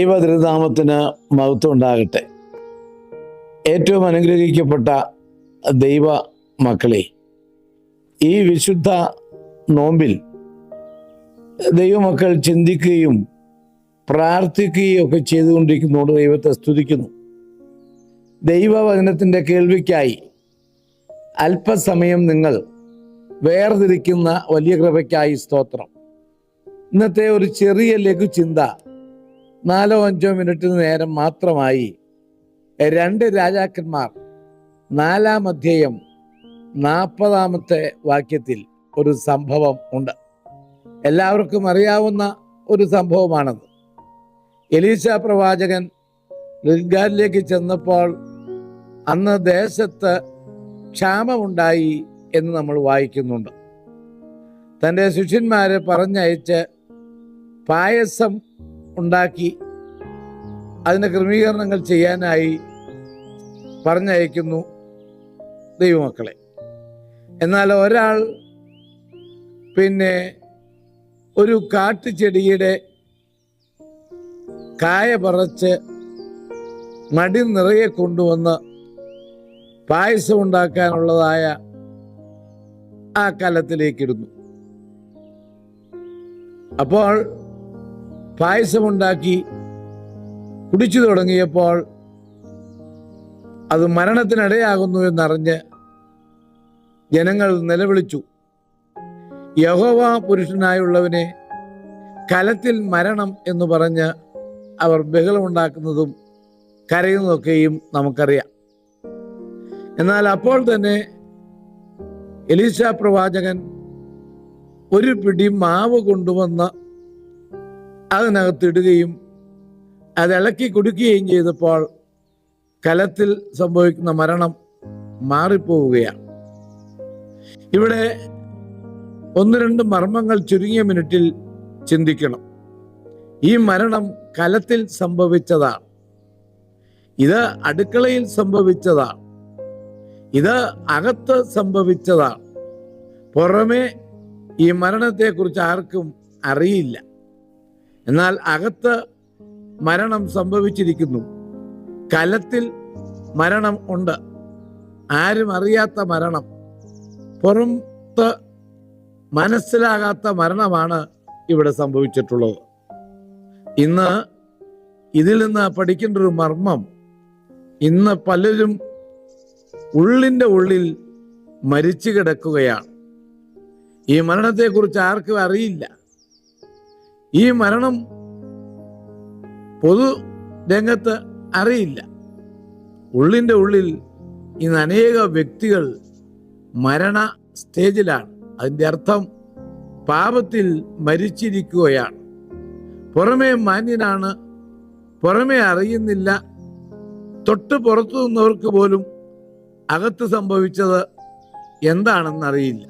ദൈവതിരുനാമത്തിന് മഹത്വം ഉണ്ടാകട്ടെ. ഏറ്റവും അനുഗ്രഹിക്കപ്പെട്ട ദൈവ മക്കളെ, ഈ വിശുദ്ധ നോമ്പിൽ ദൈവമക്കൾ ചിന്തിക്കുകയും പ്രാർത്ഥിക്കുകയും ഒക്കെ ചെയ്തുകൊണ്ടിരിക്കുന്നതുകൊണ്ട് ദൈവത്തെ സ്തുതിക്കുന്നു. ദൈവവചനത്തിൻ്റെ കേൾവിക്കായി അല്പസമയം നിങ്ങൾ വേർതിരിക്കുന്ന വലിയ കൃപയ്ക്കായി സ്തോത്രം. ഇന്നത്തെ ഒരു ചെറിയ ലഘുചിന്ത 4-5 മിനിറ്റിന് നേരം മാത്രമായി 2 രാജാക്കന്മാർ 4-ാം അധ്യായം 40-ാമത്തെ വാക്യത്തിൽ ഒരു സംഭവം ഉണ്ട്. എല്ലാവർക്കും അറിയാവുന്ന ഒരു സംഭവമാണത്. എലീശ പ്രവാചകൻ ഗിൽഗാലിലേക്ക് ചെന്നപ്പോൾ അന്ന് ദേശത്ത് ക്ഷാമമുണ്ടായി എന്ന് നമ്മൾ വായിക്കുന്നുണ്ട്. തൻ്റെ ശിഷ്യന്മാരെ പറഞ്ഞയച്ച് പായസം ഉണ്ടാക്കി അതിൻ്റെ ക്രമീകരണങ്ങൾ ചെയ്യാനായി പറഞ്ഞയക്കുന്നു ദൈവമക്കളെ. എന്നാൽ ഒരാൾ ഒരു കാട്ടുചെടിയുടെ കായ പറിച്ച് മടി നിറയെ കൊണ്ടുവന്ന് പായസം ഉണ്ടാക്കാനുള്ളതായ ആ കലത്തിലേക്കിടുന്നു. അപ്പോൾ പായസമുണ്ടാക്കി കുടിച്ചു തുടങ്ങിയപ്പോൾ അത് മരണത്തിനിടയാകുന്നു എന്നറിഞ്ഞ് ജനങ്ങൾ നിലവിളിച്ചു. യഹോവ പുരുഷനായുള്ളവനെ കലത്തിൽ മരണം എന്ന് പറഞ്ഞ് അവർ ബഹളമുണ്ടാക്കുന്നതും കരയുന്നതൊക്കെയും നമുക്കറിയാം. എന്നാൽ അപ്പോൾ തന്നെ എലീശ പ്രവാചകൻ ഒരു പിടി മാവ് കൊണ്ടുവന്ന് അതിനകത്തിടുകയും അത് ഇളക്കി കുടിക്കുകയും ചെയ്തപ്പോൾ കലത്തിൽ സംഭവിക്കുന്ന മരണം മാറിപ്പോവുകയാണ്. ഇവിടെ 1-2 മർമ്മങ്ങൾ ചുരുങ്ങിയ മിനിറ്റിൽ ചിന്തിക്കണം. ഈ മരണം കലത്തിൽ സംഭവിച്ചതാണ്. ഇത് അടുക്കളയിൽ സംഭവിച്ചതാണ്. ഇത് അകത്ത് സംഭവിച്ചതാണ്. പുറമെ ഈ മരണത്തെക്കുറിച്ച് ആർക്കും അറിയില്ല. എന്നാൽ അകത്ത് മരണം സംഭവിച്ചിരിക്കുന്നു. കലത്തിൽ മരണം ഉണ്ട്. ആരും അറിയാത്ത മരണം, പുറത്ത് മനസ്സിലാകാത്ത മരണമാണ് ഇവിടെ സംഭവിച്ചിട്ടുള്ളത്. ഇന്ന് ഇതിൽ നിന്ന് പഠിക്കേണ്ട ഒരു മർമ്മം, ഇന്ന് പലരും ഉള്ളിൻ്റെ ഉള്ളിൽ മരിച്ചു കിടക്കുകയാണ്. ഈ മരണത്തെക്കുറിച്ച് ആർക്കും അറിയില്ല. ഈ മരണം പൊതു രംഗത്ത് അറിയില്ല. ഉള്ളിൻ്റെ ഉള്ളിൽ ഇന്ന് അനേക വ്യക്തികൾ മരണ സ്റ്റേജിലാണ്. അതിൻ്റെ അർത്ഥം പാപത്തിൽ മരിച്ചിരിക്കുകയാണ്. പുറമേ മാന്യനാണ്, പുറമേ അറിയുന്നില്ല. തൊട്ട് പുറത്തു നിന്നവർക്ക് പോലും അകത്ത് സംഭവിച്ചത് എന്താണെന്നറിയില്ല.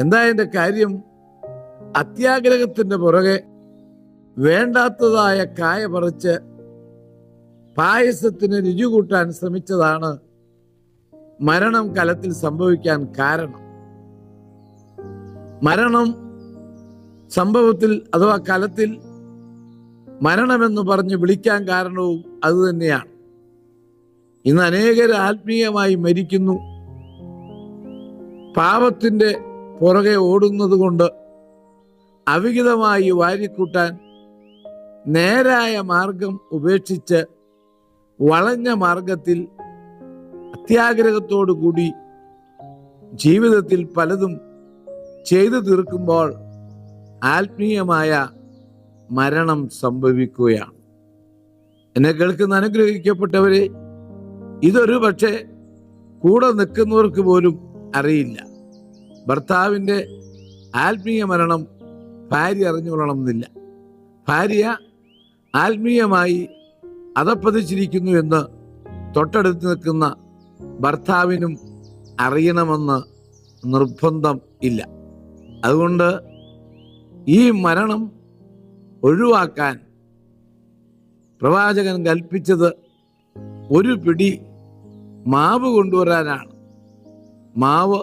എന്താ അതിൻ്റെ കാര്യം? അത്യാഗ്രഹത്തിൻ്റെ പുറകെ വേണ്ടാത്തതായ കായ പറിച്ച് പായസത്തിന് രുചി കൂട്ടാൻ ശ്രമിച്ചതാണ് മരണം കലത്തിൽ സംഭവിക്കാൻ കാരണം. മരണം സംഭവത്തിൽ അഥവാ കലത്തിൽ മരണമെന്ന് പറഞ്ഞ് വിളിക്കാൻ കാരണവും അതുതന്നെയാണ്. ഇന്ന് അനേകർ ആത്മീയമായി മരിക്കുന്നു. പാപത്തിൻ്റെ പുറകെ ഓടുന്നത് കൊണ്ട് അവിഹിതമായി വാരിക്കൂട്ടാൻ നേരായ മാർഗം ഉപേക്ഷിച്ച് വളഞ്ഞ മാർഗത്തിൽ അത്യാഗ്രഹത്തോടു കൂടി ജീവിതത്തിൽ പലതും ചെയ്തു തീർക്കുമ്പോൾ ആത്മീയമായ മരണം സംഭവിക്കുകയാണ്. എന്നെ കേൾക്കുന്ന അനുഗ്രഹിക്കപ്പെട്ടവരെ, ഇതൊരു പക്ഷേ കൂടെ നിൽക്കുന്നവർക്ക് പോലും അറിയില്ല. ഭർത്താവിൻ്റെ ആത്മീയ മരണം ഭാര്യ അറിഞ്ഞുകൊള്ളണമെന്നില്ല. ഭാര്യ ആത്മീയമായി അധപ്പതിച്ചിരിക്കുന്നു എന്ന് തൊട്ടടുത്ത് നിൽക്കുന്ന ഭർത്താവിനും അറിയണമെന്ന് നിർബന്ധം ഇല്ല. അതുകൊണ്ട് ഈ മരണം ഒഴിവാക്കാൻ പ്രവാചകൻ കൽപ്പിച്ചത് ഒരു പിടി മാവ് കൊണ്ടുവരാനാണ്. മാവ്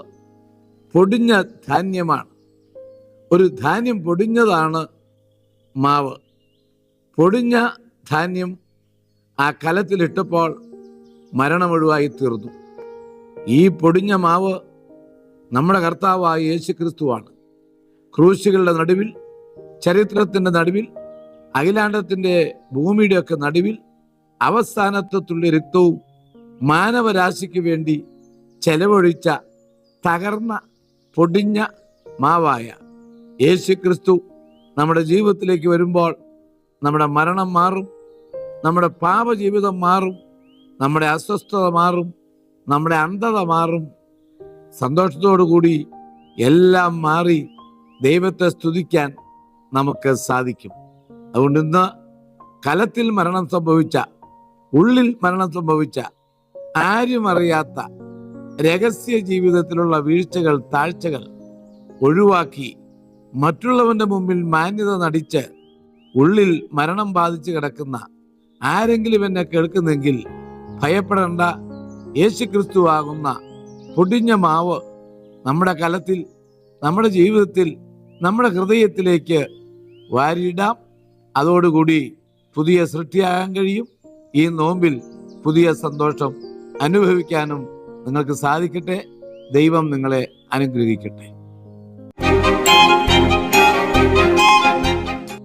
പൊടിഞ്ഞ ധാന്യമാണ്. ഒരു ധാന്യം പൊടിഞ്ഞതാണ് മാവ്. പൊടിഞ്ഞ ധാന്യം ആ കലത്തിലിട്ടപ്പോൾ മരണം ഒഴിവായി തീർന്നു. ഈ പൊടിഞ്ഞ മാവ് നമ്മുടെ കർത്താവായ യേശു ക്രിസ്തുവാണ്. ക്രൂശുകളുടെ നടുവിൽ, ചരിത്രത്തിൻ്റെ നടുവിൽ, അഖിലാണ്ടത്തിൻ്റെ ഭൂമിയുടെയൊക്കെ നടുവിൽ അവസാനത്തെ തുള്ളി രക്തവും മാനവരാശിക്ക് വേണ്ടി ചെലവഴിച്ച തകർന്ന പൊടിഞ്ഞ മാവായ യേശു ക്രിസ്തു നമ്മുടെ ജീവിതത്തിലേക്ക് വരുമ്പോൾ നമ്മുടെ മരണം മാറും, നമ്മുടെ പാപജീവിതം മാറും, നമ്മുടെ അസ്വസ്ഥത മാറും, നമ്മുടെ അന്ധത മാറും. സന്തോഷത്തോടു കൂടി എല്ലാം മാറി ദൈവത്തെ സ്തുതിക്കാൻ നമുക്ക് സാധിക്കും. അതുകൊണ്ട് ഇന്ന് കലത്തിൽ മരണം സംഭവിച്ച, ഉള്ളിൽ മരണം സംഭവിച്ച, ആരും അറിയാത്ത രഹസ്യ ജീവിതത്തിലുള്ള വീഴ്ചകൾ, താഴ്ചകൾ ഒഴിവാക്കി മറ്റുള്ളവന്റെ മുമ്പിൽ മാന്യത നടിച്ച് ഉള്ളിൽ മരണം ബാധിച്ച് കിടക്കുന്ന ആരെങ്കിലും എന്നെ കേൾക്കുന്നെങ്കിൽ ഭയപ്പെടേണ്ട. യേശുക്രിസ്തു ആകുന്ന പൊടിഞ്ഞ മാവ് നമ്മുടെ കലത്തിൽ, നമ്മുടെ ജീവിതത്തിൽ, നമ്മുടെ ഹൃദയത്തിലേക്ക് വാരിയിടാം. അതോടുകൂടി പുതിയ സൃഷ്ടിയാകാൻ കഴിയും. ഈ നോമ്പിൽ പുതിയ സന്തോഷം അനുഭവിക്കാനും നിങ്ങൾക്ക് സാധിക്കട്ടെ. ദൈവം നിങ്ങളെ അനുഗ്രഹിക്കട്ടെ.